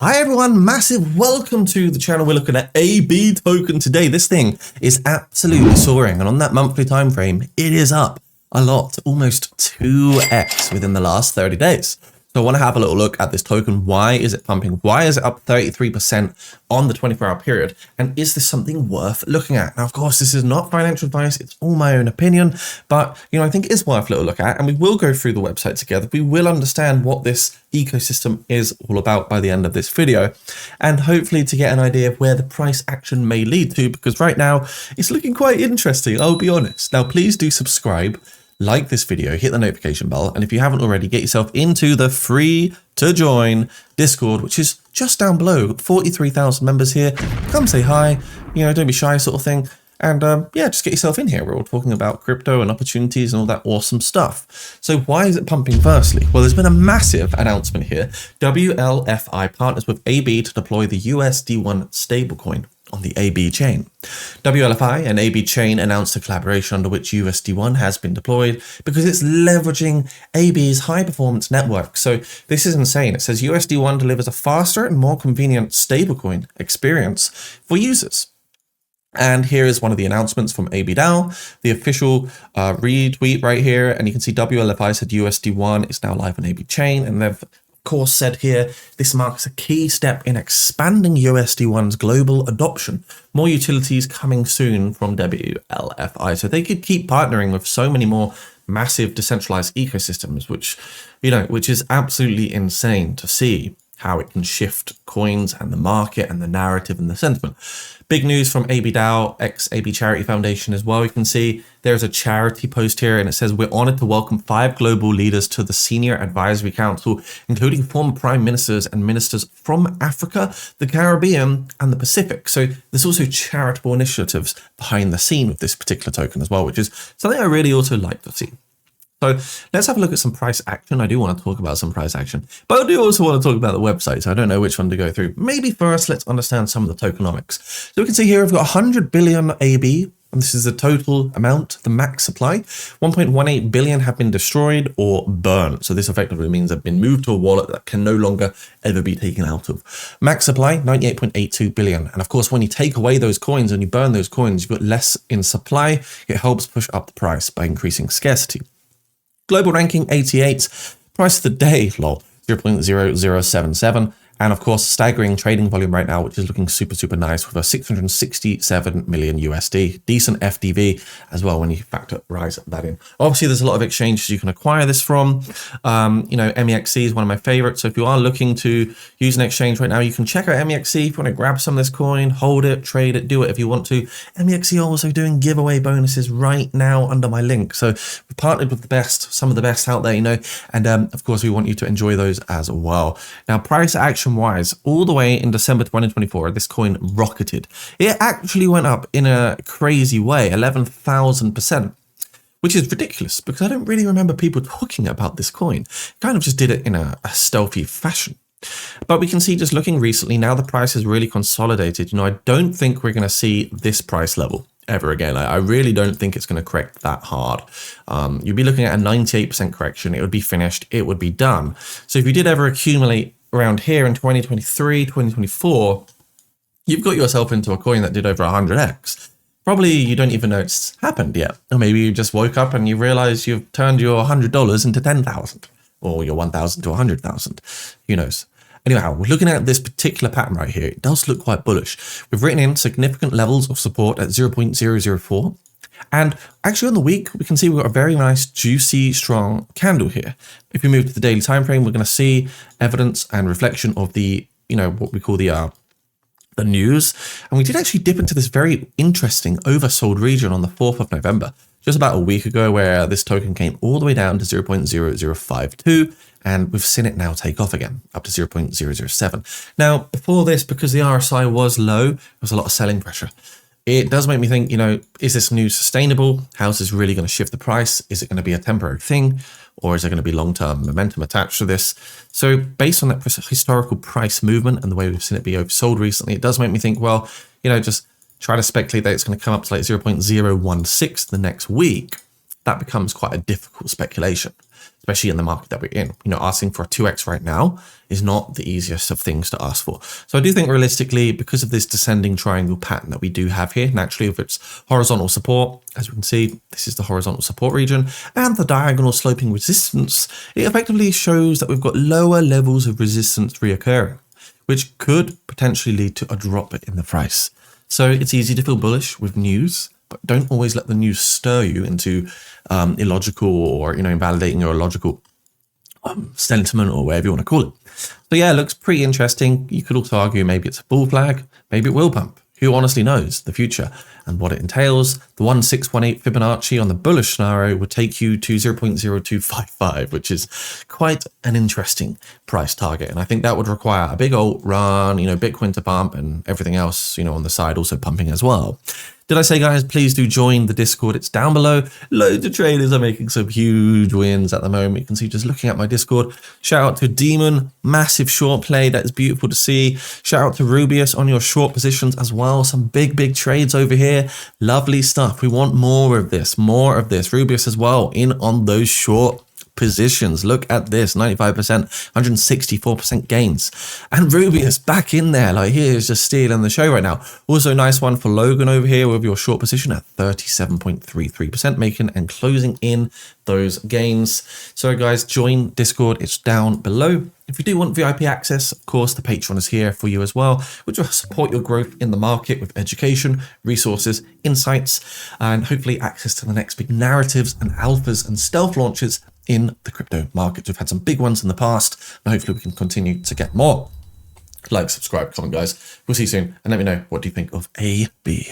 Hi everyone, massive welcome to the channel. We're looking at AB token today. This thing is absolutely soaring, and on that monthly time frame, it is up a lot, almost 2x within the last 30 days. So I want to have a little look at this token. Why is it pumping? Why is it up 33% on the 24-hour period? And is this something worth looking at? Now, of course, this is not financial advice. It's all my own opinion, but I think it is worth a little look at, and we will go through the website together. We will understand what this ecosystem is all about by the end of this video, and hopefully to get an idea of where the price action may lead to, because right now it's looking quite interesting, I'll be honest. Now, please do subscribe, like this video, hit the notification bell, and if you haven't already, get yourself into the free to join Discord, which is just down below. 43,000 members here. Come say hi, don't be shy, sort of thing. And yeah, just get yourself in here. We're all talking about crypto and opportunities and all that awesome stuff. So why is it pumping firstly? Well, there's been a massive announcement here. WLFI partners with AB to deploy the USD1 stablecoin on the AB chain. WLFI and AB chain announced a collaboration under which USD1 has been deployed because it's leveraging AB's high performance network. So this is insane. It says USD1 delivers a faster and more convenient stablecoin experience for users. And here is one of the announcements from AB DAO, the official retweet right here. And you can see WLFI said USD1 is now live on AB chain, and they've course said here, this marks a key step in expanding USD1's global adoption. More utilities coming soon from WLFI. So they could keep partnering with so many more massive decentralized ecosystems, which is absolutely insane to see how it can shift coins and the market and the narrative and the sentiment. Big news from AB DAO, ex-AB Charity Foundation as well. You can see there's a charity post here, and it says, we're honored to welcome 5 global leaders to the Senior Advisory Council, including former prime ministers and ministers from Africa, the Caribbean, and the Pacific. So there's also charitable initiatives behind the scene with this particular token as well, which is something I really also like to see. So let's have a look at some price action. I do want to talk about some price action, but I do also want to talk about the website. So I don't know which one to go through. Maybe first, let's understand some of the tokenomics. So we can see here, we've got 100 billion AB, and this is the total amount, the max supply. 1.18 billion have been destroyed or burned. So this effectively means they've been moved to a wallet that can no longer ever be taken out of. Max supply, 98.82 billion. And of course, when you take away those coins and you burn those coins, you've got less in supply. It helps push up the price by increasing scarcity. Global ranking 88, price of the day, lol, 0.0077. And of course, staggering trading volume right now, which is looking super, super nice with a 667 million USD. Decent FDV as well when you factor that in. Obviously, there's a lot of exchanges you can acquire this from. MEXC is one of my favorites. So if you are looking to use an exchange right now, you can check out MEXC if you want to grab some of this coin, hold it, trade it, do it if you want to. MEXC also doing giveaway bonuses right now under my link. So we've partnered with the best, some of the best out there, and of course, we want you to enjoy those as well. Now, price action wise, all the way in December 2024, this coin rocketed. It actually went up in a crazy way, 11,000%, which is ridiculous because I don't really remember people talking about this coin. Kind of just did it in a stealthy fashion. But we can see, just looking recently, now the price is really consolidated. I don't think we're going to see this price level ever again. I really don't think it's going to correct that hard. You'd be looking at a 98% correction. It would be finished. It would be done. So if you did ever accumulate around here in 2023, 2024, you've got yourself into a coin that did over 100x. Probably you don't even know it's happened yet. Or maybe you just woke up and you realize you've turned your $100 into 10,000 or your 1,000 to 100,000. Who knows? Anyhow, we're looking at this particular pattern right here. It does look quite bullish. We've written in significant levels of support at 0.004. And actually on the week, we can see we've got a very nice, juicy, strong candle here. If we move to the daily time frame, we're going to see evidence and reflection of the, what we call the news. And we did actually dip into this very interesting oversold region on the 4th of November, just about a week ago, where this token came all the way down to 0.0052. And we've seen it now take off again, up to 0.007. Now, before this, because the RSI was low, there was a lot of selling pressure. It does make me think, is this news sustainable? How's this really going to shift the price? Is it going to be a temporary thing? Or is there going to be long-term momentum attached to this? So based on that historical price movement and the way we've seen it be oversold recently, it does make me think, well, just try to speculate that it's going to come up to like 0.016 the next week. that becomes quite a difficult speculation, especially in the market that we're in. You know, asking for a 2x right now is not the easiest of things to ask for. So I do think realistically, because of this descending triangle pattern that we do have here, naturally with its horizontal support, as we can see, this is the horizontal support region, and the diagonal sloping resistance, it effectively shows that we've got lower levels of resistance reoccurring, which could potentially lead to a drop in the price. So it's easy to feel bullish with news, but don't always let the news stir you into illogical or, you know, invalidating your illogical sentiment or whatever you want to call it. So yeah, it looks pretty interesting. You could also argue maybe it's a bull flag, maybe it will pump. Who honestly knows the future and what it entails? The 1618 Fibonacci on the bullish scenario would take you to 0.0255, which is quite an interesting price target. And I think that would require a big old run, you know, Bitcoin to pump and everything else, you know, on the side also pumping as well. Did I say, guys, please do join the Discord. It's down below. Loads of traders are making some huge wins at the moment. You can see just looking at my Discord. Shout out to Demon, massive short play. That is beautiful to see. Shout out to Rubius on your short positions as well. Some big trades over here. Lovely stuff. We want more of this, more of this. Rubius as well in on those short positions. Look at this, 95%, 164% gains. And Rubius back in there, like he is just stealing the show right now. Also nice one for Logan over here with your short position at 37.33%, making and closing in those gains. So guys, join Discord, it's down below. If you do want VIP access, of course, the Patreon is here for you as well, which will support your growth in the market with education, resources, insights, and hopefully access to the next big narratives and alphas and stealth launches in the crypto market. We've had some big ones in the past, and hopefully we can continue to get more. Like, subscribe, comment, guys. We'll see you soon, and let me know what do you think of AB.